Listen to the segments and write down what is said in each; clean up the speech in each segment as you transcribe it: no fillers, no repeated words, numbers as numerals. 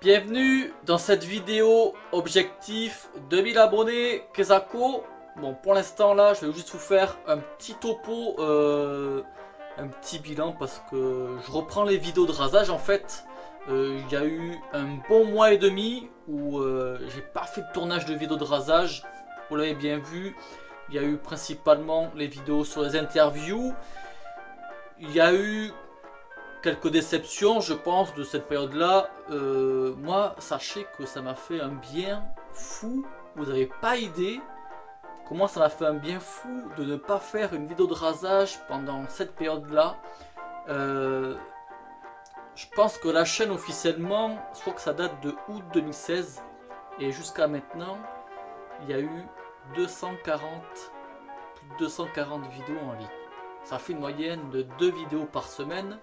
Bienvenue dans cette vidéo objectif 2000 abonnés Kezako. Bon, pour l'instant là je vais juste vous faire un petit topo, un petit bilan parce que je reprends les vidéos de rasage en fait. Il y a eu un bon mois et demi où j'ai pas fait de tournage de vidéos de rasage. Vous l'avez bien vu, il y a eu principalement les vidéos sur les interviews. Il y a eu quelques déceptions, je pense, de cette période-là. Moi, sachez que ça m'a fait un bien fou. Vous n'avez pas idée comment ça m'a fait un bien fou de ne pas faire une vidéo de rasage pendant cette période-là. Je pense que la chaîne officiellement, je crois que ça date de août 2016. Et jusqu'à maintenant, il y a eu 240, plus de 240 vidéos en ligne. Ça fait une moyenne de 2 vidéos par semaine.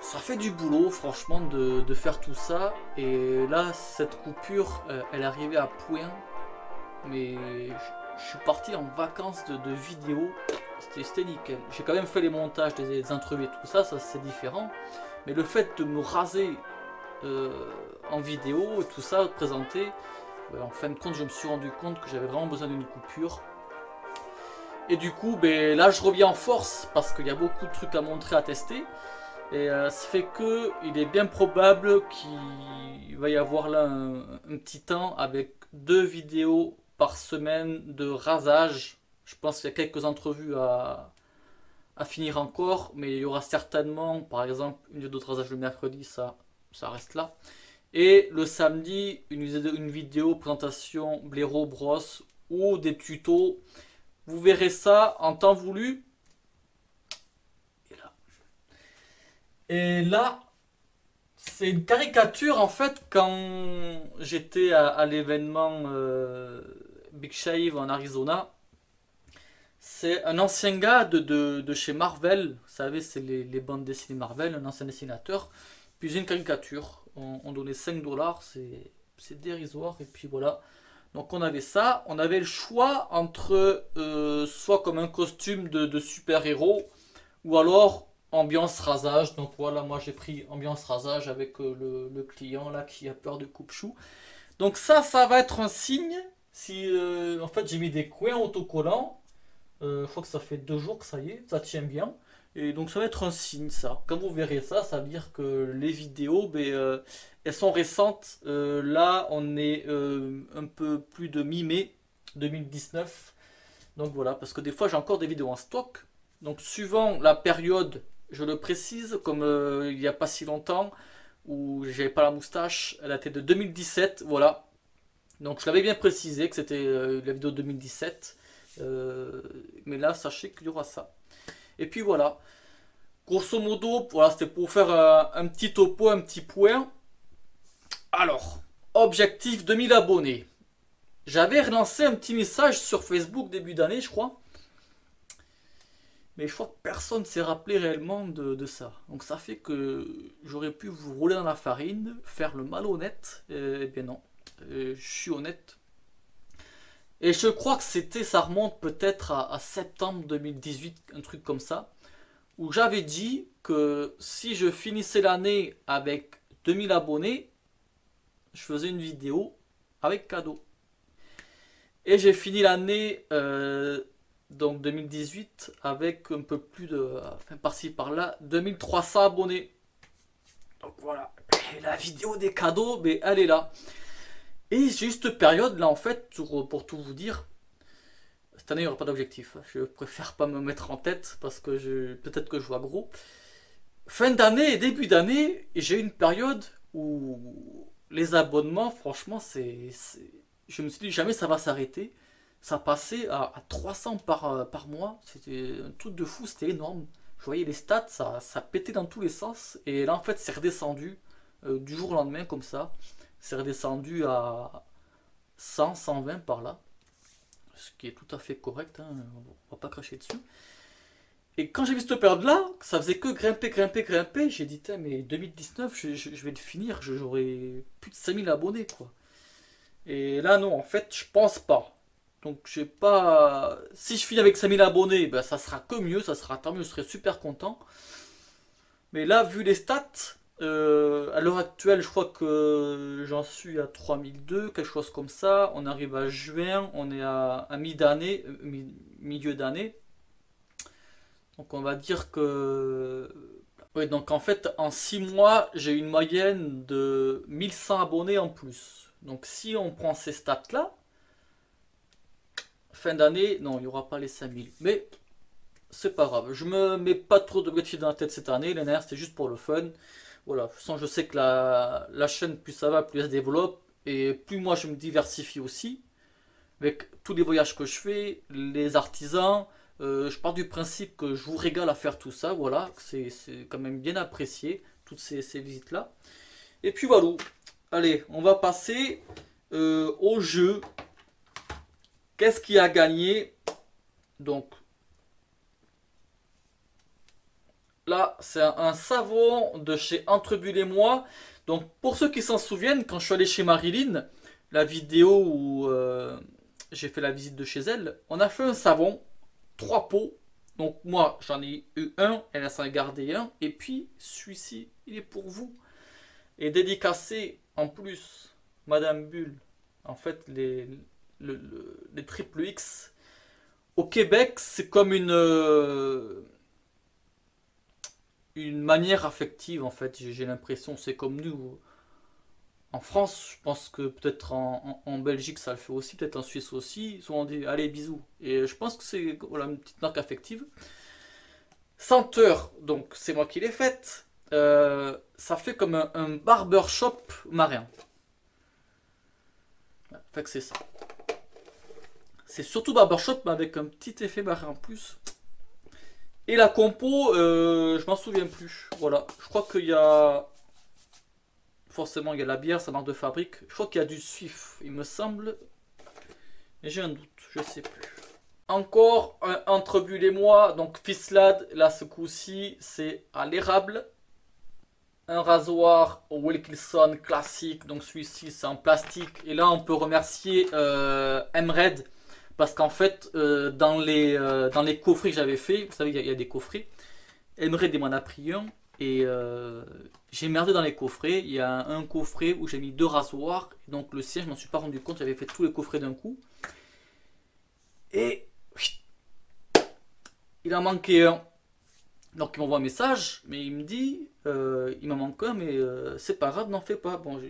Ça fait du boulot franchement de faire tout ça. Et là cette coupure elle est arrivée à point. Mais je suis parti en vacances de vidéos. C'était nickel. J'ai quand même fait les montages des interviews et tout ça, ça c'est différent. Mais le fait de me raser en vidéo et tout ça, de présenter, en fin de compte je me suis rendu compte que j'avais vraiment besoin d'une coupure. Et du coup ben, là je reviens en force parce qu'il y a beaucoup de trucs à montrer, à tester. Et ça fait que il est bien probable qu'il va y avoir là un petit temps avec 2 vidéos par semaine de rasage. Je pense qu'il y a quelques entrevues à finir encore, mais il y aura certainement par exemple une vidéo de rasage le mercredi, ça reste là. Et le samedi, une vidéo présentation blaireau brosse ou des tutos. Vous verrez ça en temps voulu. Et là, c'est une caricature en fait quand j'étais à l'événement Big Shave en Arizona. C'est un ancien gars de chez Marvel, vous savez, c'est les bandes dessinées Marvel, un ancien dessinateur. Puis j'ai une caricature, on donnait 5 $, c'est dérisoire, et puis voilà. Donc on avait ça, on avait le choix entre soit comme un costume de super-héros, ou alors ambiance rasage. Donc voilà, moi j'ai pris ambiance rasage avec le client là qui a peur de coupe-chou. Donc ça va être un signe. Si en fait j'ai mis des coins autocollants. Je crois que ça fait 2 jours que ça y est, ça tient bien. Et donc ça va être un signe ça. Quand vous verrez ça, ça veut dire que les vidéos, ben, elles sont récentes. Là on est un peu plus de mi-mai 2019. Donc voilà, parce que des fois j'ai encore des vidéos en stock. Donc suivant la période, je le précise, comme il n'y a pas si longtemps, où j'avais pas la moustache, elle était de 2017, voilà. Donc je l'avais bien précisé que c'était la vidéo de 2017. Mais là, sachez qu'il y aura ça. Et puis voilà. Grosso modo, voilà, c'était pour faire un petit topo, un petit point. Alors, objectif 2000 abonnés. J'avais relancé un petit message sur Facebook début d'année, je crois. Mais je crois que personne ne s'est rappelé réellement de ça. Donc ça fait que j'aurais pu vous rouler dans la farine, faire le malhonnête. Eh bien non, je suis honnête. Et je crois que ça remonte peut-être à septembre 2018, un truc comme ça. Où j'avais dit que si je finissais l'année avec 2000 abonnés, je faisais une vidéo avec cadeau. Et j'ai fini l'année... donc 2018 avec un peu plus de, enfin par-ci par-là, 2300 abonnés. Donc voilà, et la vidéo des cadeaux, mais elle est là. Et j'ai eu cette période là en fait, pour tout vous dire, cette année il n'y aura pas d'objectif. Je préfère pas me mettre en tête parce que peut-être que je vois gros. Fin d'année et début d'année, j'ai eu une période où les abonnements, franchement, je me suis dit jamais ça va s'arrêter. Ça passait à 300 par mois. C'était un truc de fou, c'était énorme. Je voyais les stats, ça pétait dans tous les sens. Et là, en fait, c'est redescendu du jour au lendemain, comme ça. C'est redescendu à 100, 120 par là. Ce qui est tout à fait correct, hein, on va pas cracher dessus. Et quand j'ai vu cette période-là, ça faisait que grimper, grimper, grimper. J'ai dit, mais 2019, je vais le finir. J'aurai plus de 5000 abonnés, quoi. Et là, non, en fait, je pense pas. Donc j'ai pas. Si je finis avec 5000 abonnés, ben, ça sera que mieux, ça sera tant mieux, je serai super content. Mais là, vu les stats, elles l'heure actuelle, je crois que j'en suis à 3002, quelque chose comme ça. On arrive à juin, on est à mi-d'année, milieu d'année. Donc on va dire que... Oui, donc en fait, en 6 mois, j'ai une moyenne de 1100 abonnés en plus. Donc si on prend ces stats-là, fin d'année, non, il n'y aura pas les 5000. Mais c'est pas grave. Je me mets pas trop d'objectifs dans la tête cette année. L'année dernière, c'était juste pour le fun. Voilà, de toute façon, je sais que la chaîne, plus ça va, plus elle se développe. Et plus moi, je me diversifie aussi. Avec tous les voyages que je fais, les artisans. Je pars du principe que je vous régale à faire tout ça. Voilà, c'est quand même bien apprécié, toutes ces visites-là. Et puis voilà. Allez, on va passer au jeu. Qu'est-ce qui a gagné? Donc, là, c'est un savon de chez Entrebule et moi. Donc, pour ceux qui s'en souviennent, quand je suis allé chez Marilyn, la vidéo où j'ai fait la visite de chez elle, on a fait un savon, 3 pots. Donc, moi, j'en ai eu un, elle s'en a gardé un. Et puis, celui-ci, il est pour vous. Et dédicacé, en plus, Madame Bulle, en fait, les triple X. Au Québec, c'est comme une manière affective en fait, j'ai l'impression, c'est comme nous. En France, je pense que peut-être en Belgique ça le fait aussi, peut-être en Suisse aussi, souvent on dit allez bisous. Et je pense que c'est voilà, une petite marque affective. Senteur, donc c'est moi qui l'ai faite. Ça fait comme un barbershop marin. Fait que c'est ça. C'est surtout barbershop mais avec un petit effet marin en plus. Et la compo, je m'en souviens plus. Voilà, je crois qu'il y a... Forcément, il y a la bière, sa marque de fabrique. Je crois qu'il y a du suif, il me semble. Mais j'ai un doute, je sais plus. Encore un entre Bulle et moi, donc Fislade, là ce coup-ci, c'est à l'érable. Un rasoir Wilkinson classique, donc celui-ci c'est en plastique. Et là on peut remercier Emred. Parce qu'en fait, dans les coffrets que j'avais fait, vous savez, il y a des coffrets. Emred m'en a pris un. Et j'ai merdé dans les coffrets. Il y a un coffret où j'ai mis 2 rasoirs. Donc le sien, je m'en suis pas rendu compte. J'avais fait tous les coffrets d'un coup. Et il en manquait un. Donc il m'envoie un message. Mais il me dit, il m'en manque un, mais c'est pas grave, n'en fais pas. Bon,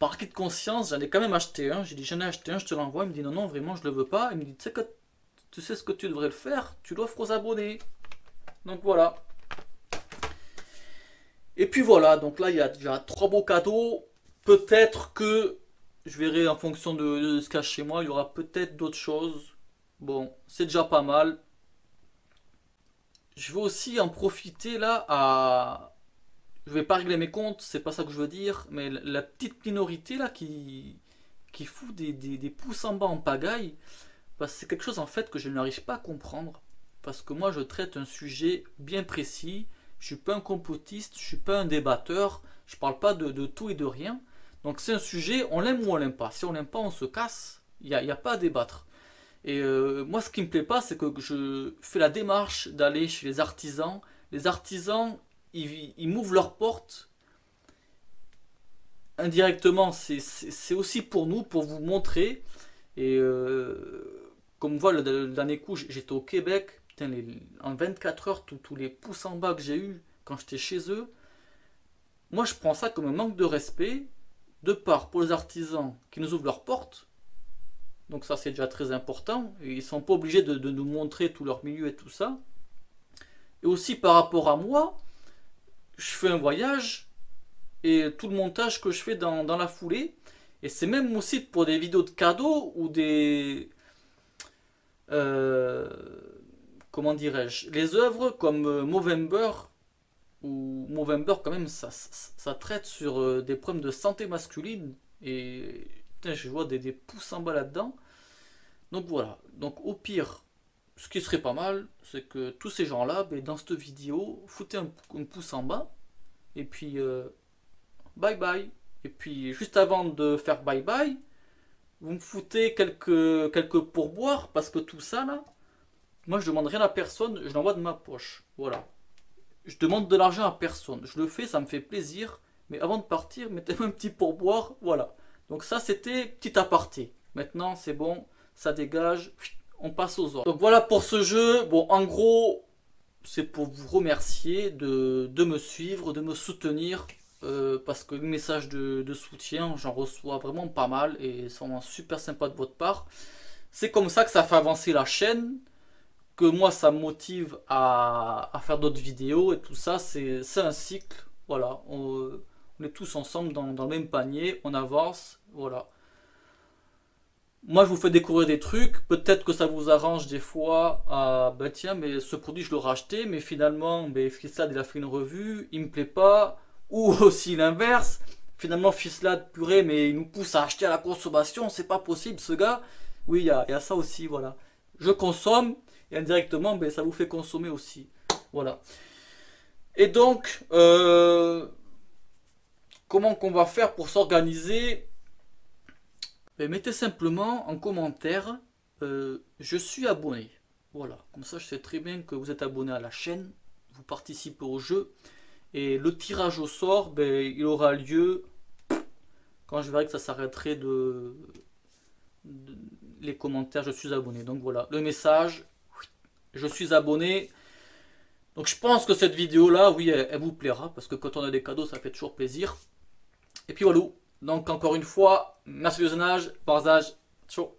par acquis de conscience, j'en ai quand même acheté un. J'ai dit, j'en ai acheté un, je te l'envoie. Il me dit, non, non, vraiment, je le veux pas. Il me dit, tu sais ce que tu devrais le faire, tu l'offres aux abonnés. Donc voilà. Et puis voilà, donc là, il y a déjà 3 beaux cadeaux. Peut-être que, je verrai en fonction de ce qu'il y a chez moi, il y aura peut-être d'autres choses. Bon, c'est déjà pas mal. Je vais aussi en profiter là à... Je vais pas régler mes comptes, c'est pas ça que je veux dire, mais la petite minorité là qui fout des pouces en bas en pagaille, parce que c'est quelque chose en fait que je n'arrive pas à comprendre. Parce que moi je traite un sujet bien précis, je suis pas un complotiste, je suis pas un débatteur, je parle pas de tout et de rien. Donc c'est un sujet, on l'aime ou on l'aime pas. Si on l'aime pas, on se casse, il y a pas à débattre. Et moi ce qui me plaît pas, c'est que je fais la démarche d'aller chez les artisans. Les artisans, ils m'ouvrent leurs portes indirectement, c'est aussi pour nous, pour vous montrer. Et comme vous voyez, le dernier coup, j'étais au Québec. Putain, en 24 heures, tous les pouces en bas que j'ai eu quand j'étais chez eux, moi je prends ça comme un manque de respect, de part pour les artisans qui nous ouvrent leurs portes. Donc ça c'est déjà très important. Et ils sont pas obligés de nous montrer tout leur milieu et tout ça. Et aussi par rapport à moi, je fais un voyage et tout le montage que je fais dans la foulée. Et c'est même aussi pour des vidéos de cadeaux ou des... euh, comment dirais-je? Les œuvres comme Movember, ou Movember quand même, ça traite sur des problèmes de santé masculine. Et putain, je vois des pouces en bas là-dedans. Donc voilà. Donc au pire, ce qui serait pas mal, c'est que tous ces gens-là, ben, dans cette vidéo, foutez un pouce en bas. Et puis, bye bye. Et puis, juste avant de faire bye bye, vous me foutez quelques pourboires, parce que tout ça, là, moi, je demande rien à personne, je l'envoie de ma poche. Voilà. Je demande de l'argent à personne. Je le fais, ça me fait plaisir. Mais avant de partir, mettez-moi un petit pourboire. Voilà. Donc ça, c'était petit aparté. Maintenant, c'est bon, ça dégage. On passe aux autres. Donc voilà pour ce jeu. Bon, en gros, c'est pour vous remercier de me suivre, de me soutenir. Parce que les messages de soutien, j'en reçois vraiment pas mal et sont vraiment super sympa de votre part. C'est comme ça que ça fait avancer la chaîne, que moi ça me motive à faire d'autres vidéos et tout ça. C'est un cycle. Voilà, on est tous ensemble dans le même panier, on avance. Voilà. Moi je vous fais découvrir des trucs, peut-être que ça vous arrange des fois. Ah ben tiens, mais ce produit je l'aurais acheté, mais finalement ben, Fislad il a fait une revue, il me plaît pas. Ou aussi l'inverse, finalement Fislad purée, mais il nous pousse à acheter à la consommation, c'est pas possible ce gars. Oui, il y a ça aussi, voilà. Je consomme et indirectement ben, ça vous fait consommer aussi. Voilà. Et donc, comment qu'on va faire pour s'organiser? Ben, mettez simplement en commentaire je suis abonné. Voilà, comme ça je sais très bien que vous êtes abonné à la chaîne, vous participez au jeu. Et le tirage au sort, ben, il aura lieu quand je verrai que ça s'arrêterait les commentaires je suis abonné. Donc voilà, le message, je suis abonné. Donc je pense que cette vidéo là, oui, elle vous plaira, parce que quand on a des cadeaux, ça fait toujours plaisir. Et puis voilà, donc encore une fois, merci du visionnage, bon âge, ciao.